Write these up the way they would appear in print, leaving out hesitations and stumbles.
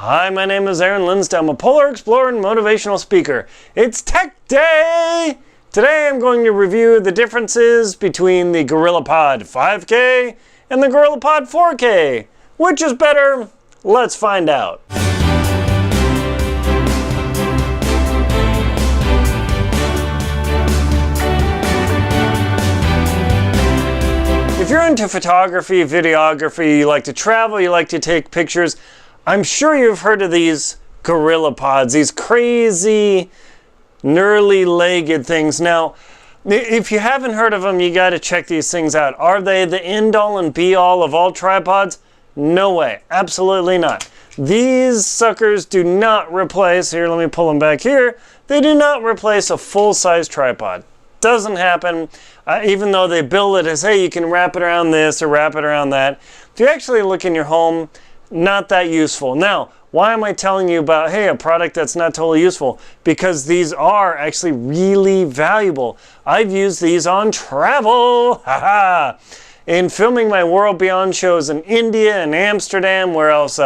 Hi, my name is Aaron Linsdau. I'm a polar explorer and motivational speaker. It's Tech Day! Today I'm going to review the differences between the Gorillapod 5K and the Gorillapod 4K. Which is better? Let's find out. If you're into photography, videography, you like to travel, you like to take pictures, I'm sure you've heard of these Gorillapods, these crazy, gnarly-legged things. Now, if you haven't heard of them, you got to check these things out. Are they the end-all and be-all of all tripods? No way. Absolutely not. These suckers do not replace, here, let me pull them back here, they do not replace a full-size tripod. Doesn't happen, even though they bill it as, hey, you can wrap it around this or wrap it around that. If you actually look in your home, not that useful. Now, why am I telling you about, hey, a product that's not totally useful? Because these are actually really valuable. I've used these on travel. In filming my World Beyond shows in India and Amsterdam, where else?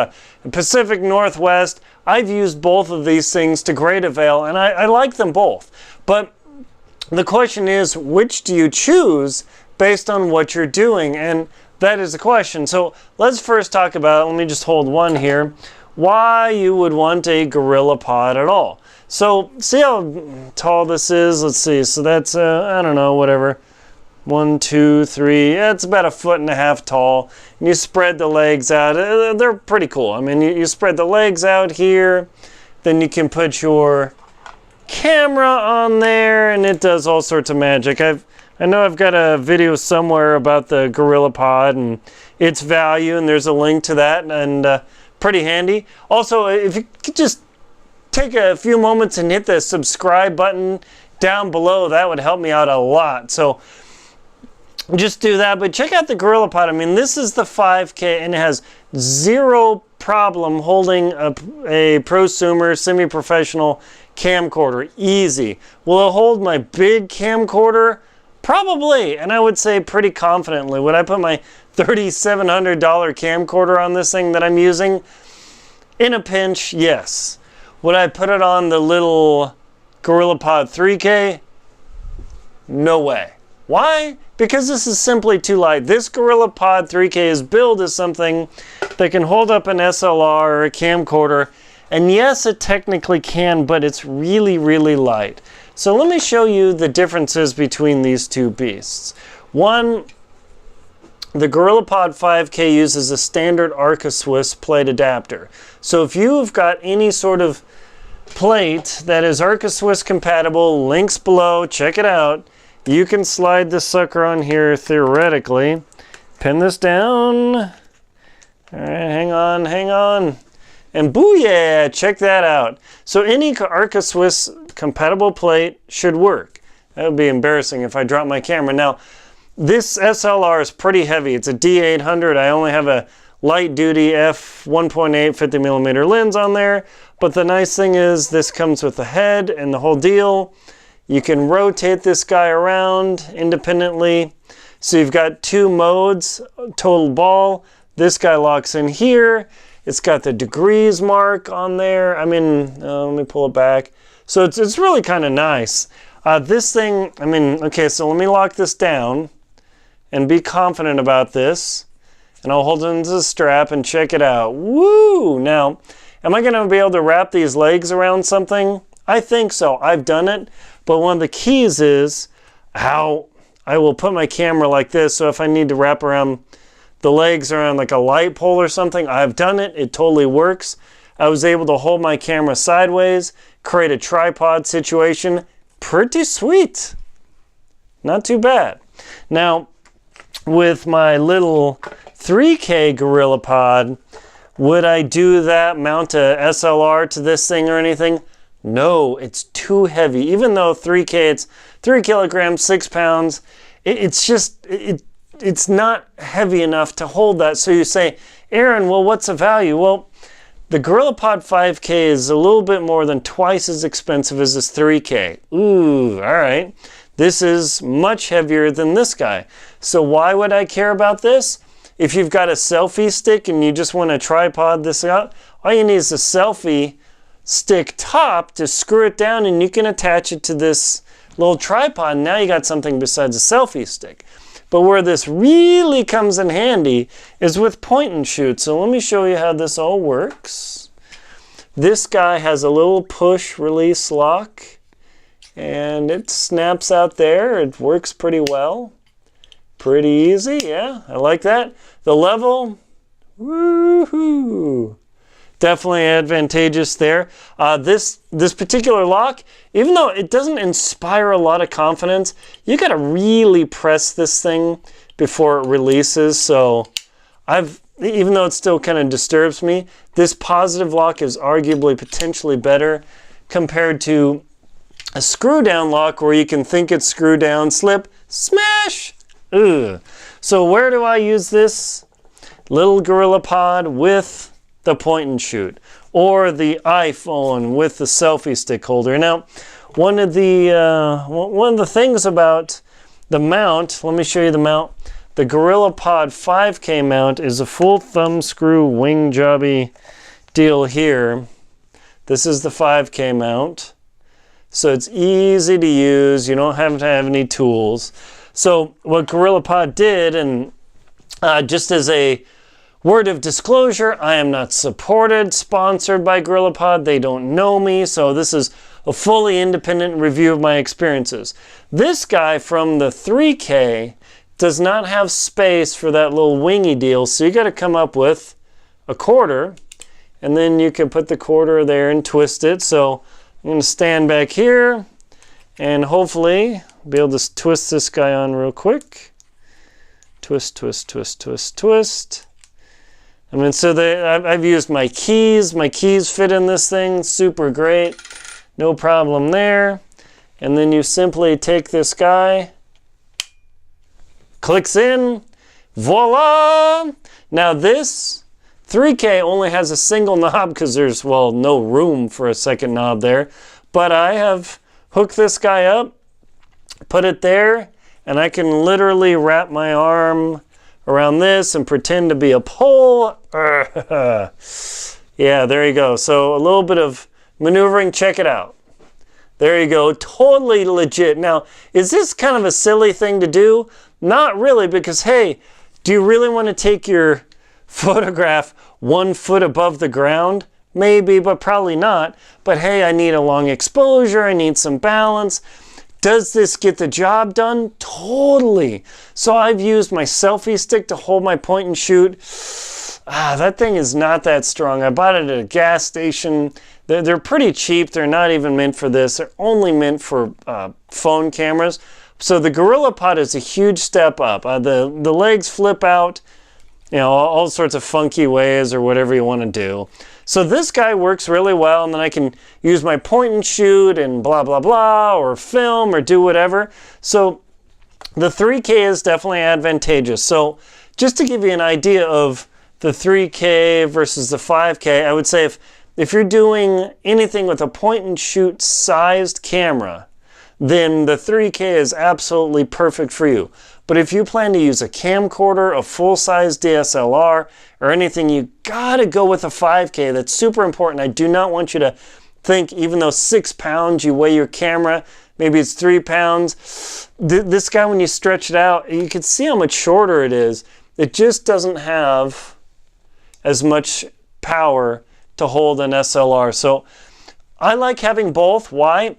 Pacific Northwest. I've used both of these things to great avail, and I like them both. But the question is, which do you choose based on what you're doing? And that is the question. So let's first talk about, let me just hold one here, why you would want a Gorillapod at all. So see how tall this is? Let's see. So that's, I don't know, whatever. 1, 2, 3. It's about 1.5 feet tall. And you spread the legs out. They're pretty cool. I mean, you spread the legs out here. Then you can put your camera on there, and it does all sorts of magic. I know I've got a video somewhere about the Gorillapod and its value, and there's a link to that, and pretty handy. Also, if you could just take a few moments and hit the subscribe button down below, that would help me out a lot. So just do that, but check out the Gorillapod. I mean, this is the 5K, and it has zero problem holding a prosumer, semi-professional camcorder. Easy. Will it hold my big camcorder? Probably, and I would say pretty confidently. Would I put my $3,700 camcorder on this thing that I'm using? In a pinch, yes. Would I put it on the little Gorillapod 3K? No way. Why? Because this is simply too light. This Gorillapod 3K is billed as something that can hold up an SLR or a camcorder. And yes, it technically can, but it's really, really light. So let me show you the differences between these two beasts. One, the Gorillapod 5K uses a standard Arca-Swiss plate adapter. So if you've got any sort of plate that is Arca-Swiss compatible, links below, check it out. You can slide this sucker on here theoretically. Pin this down. All right, hang on, hang on. And booyah, check that out. So any Arca-Swiss compatible plate should work. That would be embarrassing if I dropped my camera. Now, this SLR is pretty heavy. It's a D800. I only have a light duty f1.8 50mm lens on there. But the nice thing is this comes with the head and the whole deal. You can rotate this guy around independently. So you've got two modes, total ball. This guy locks in here. It's got the degrees mark on there. I mean, let me pull it back. So it's really kind of nice. This thing, I mean, okay, so let me lock this down and be confident about this. And I'll hold it into the strap and check it out. Woo! Now, am I going to be able to wrap these legs around something? I think so. I've done it. But one of the keys is how I will put my camera like this. So if I need to wrap around the legs around like a light pole or something, I've done it. It totally works. I was able to hold my camera sideways, create a tripod situation. Pretty sweet. Not too bad. Now, with my little 3K Gorillapod, would I do that, mount a SLR to this thing or anything? No, it's too heavy. Even though 3K, it's 3 kilograms, 6 pounds, it's not heavy enough to hold that. So you say, Aaron, well, what's the value? Well, the Gorillapod 5K is a little bit more than twice as expensive as this 3K. Ooh, all right. This is much heavier than this guy. So why would I care about this? If you've got a selfie stick and you just want to tripod this out, all you need is a selfie stick top to screw it down, and you can attach it to this little tripod. Now you got something besides a selfie stick. But where this really comes in handy is with point and shoot. So let me show you how this all works. This guy has a little push release lock, and it snaps out there. It works pretty well. Pretty easy, yeah, I like that. The level, woohoo! Definitely advantageous there. This particular lock, even though it doesn't inspire a lot of confidence, you gotta really press this thing before it releases. So even though it still kind of disturbs me, this positive lock is arguably potentially better compared to a screw down lock where you can think it's screw down, slip, smash. Ugh. So where do I use this little Gorillapod with the point and shoot, or the iPhone with the selfie stick holder? Now, one of the things about the mount, let me show you the mount. The Gorillapod 5K mount is a full thumb screw wing jobby deal here. This is the 5K mount, so it's easy to use. You don't have to have any tools. So what Gorillapod did, and just as a word of disclosure, I am not sponsored by Gorillapod. They don't know me, so this is a fully independent review of my experiences. This guy from the 3K does not have space for that little wingy deal, so you got to come up with a quarter, and then you can put the quarter there and twist it. So I'm going to stand back here and hopefully be able to twist this guy on real quick. Twist, twist, twist, twist, twist. I mean, so I've used my keys. My keys fit in this thing, super great. No problem there. And then you simply take this guy, clicks in, voila! Now this 3K only has a single knob because there's, well, no room for a second knob there. But I have hooked this guy up, put it there, and I can literally wrap my arm around this and pretend to be a pole. Yeah, there you go. So a little bit of maneuvering, check it out. There you go, totally legit. Now, is this kind of a silly thing to do? Not really, because hey, do you really want to take your photograph 1 foot above the ground? Maybe, but probably not. But hey, I need a long exposure, I need some balance. Does this get the job done? Totally. So I've used my selfie stick to hold my point and shoot. That thing is not that strong. I bought it at a gas station. They're pretty cheap. They're not even meant for this. They're only meant for phone cameras. So the Gorillapod is a huge step up. The legs flip out, you know, all sorts of funky ways or whatever you want to do. So this guy works really well, and then I can use my point and shoot and blah, blah, blah, or film or do whatever. So the 3K is definitely advantageous. So just to give you an idea of the 3K versus the 5K, I would say if you're doing anything with a point and shoot sized camera, then the 3K is absolutely perfect for you. But if you plan to use a camcorder, a full-size DSLR, or anything, you gotta go with a 5K. That's super important. I do not want you to think, even though 6 pounds, you weigh your camera, maybe it's 3 pounds. This guy, when you stretch it out, you can see how much shorter it is. It just doesn't have as much power to hold an SLR. So I like having both. Why?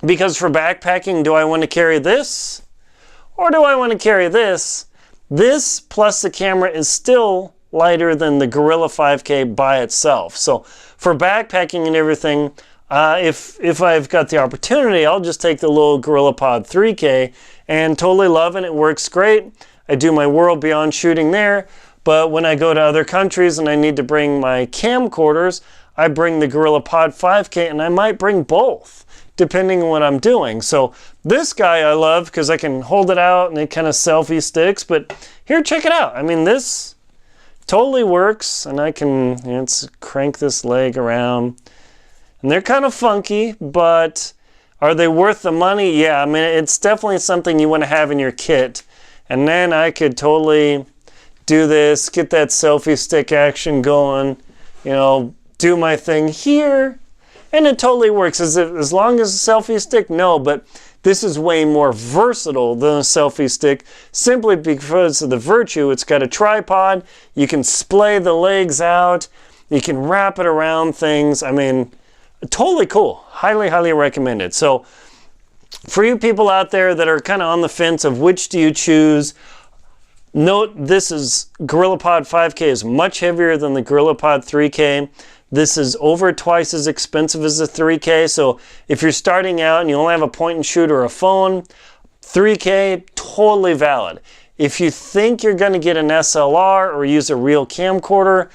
Because for backpacking, do I want to carry this? Or do I want to carry this? This plus the camera is still lighter than the Gorilla 5K by itself. So for backpacking and everything, if I've got the opportunity, I'll just take the little Gorillapod 3K and totally love it. It works great. I do my World Beyond shooting there. But when I go to other countries and I need to bring my camcorders, I bring the Gorillapod 5K, and I might bring both, depending on what I'm doing. So this guy I love because I can hold it out and it kind of selfie sticks. But here, check it out. I mean, this totally works, and I can, you know, crank this leg around. And they're kind of funky, but are they worth the money? Yeah, I mean, it's definitely something you want to have in your kit. And then I could totally do this, get that selfie stick action going, you know, do my thing here, and it totally works. As long as a selfie stick? No, but this is way more versatile than a selfie stick, simply because of the virtue. It's got a tripod, you can splay the legs out, you can wrap it around things. I mean, totally cool. Highly, highly recommended. So for you people out there that are kind of on the fence of which do you choose, note this is Gorillapod 5K is much heavier than the Gorillapod 3K. This is over twice as expensive as the 3K. So if you're starting out and you only have a point and shoot or a phone, 3K, totally valid. If you think you're going to get an SLR or use a real camcorder,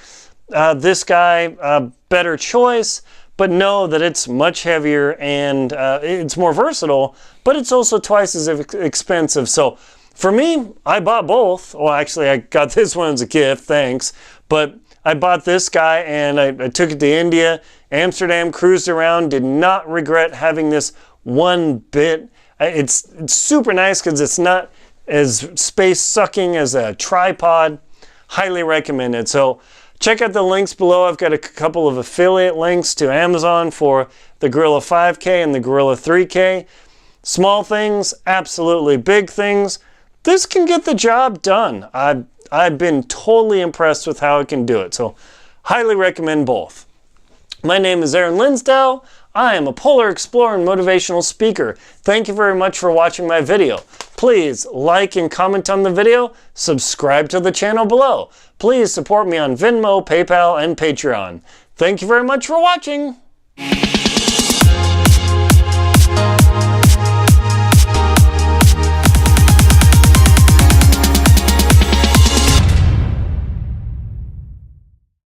this guy, better choice. But know that it's much heavier and it's more versatile, but it's also twice as expensive. So for me, I bought both. Well, actually, I got this one as a gift, thanks. But I bought this guy and I took it to India, Amsterdam, cruised around, did not regret having this one bit. It's super nice because it's not as space sucking as a tripod. Highly recommended. So check out the links below. I've got a couple of affiliate links to Amazon for the Gorilla 5K and the Gorilla 3K. Small things, absolutely. Big things, this can get the job done. I've been totally impressed with how it can do it. So highly recommend both. My name is Aaron Linsdau. I am a polar explorer and motivational speaker. Thank you very much for watching my video. Please like and comment on the video. Subscribe to the channel below. Please support me on Venmo, PayPal, and Patreon. Thank you very much for watching.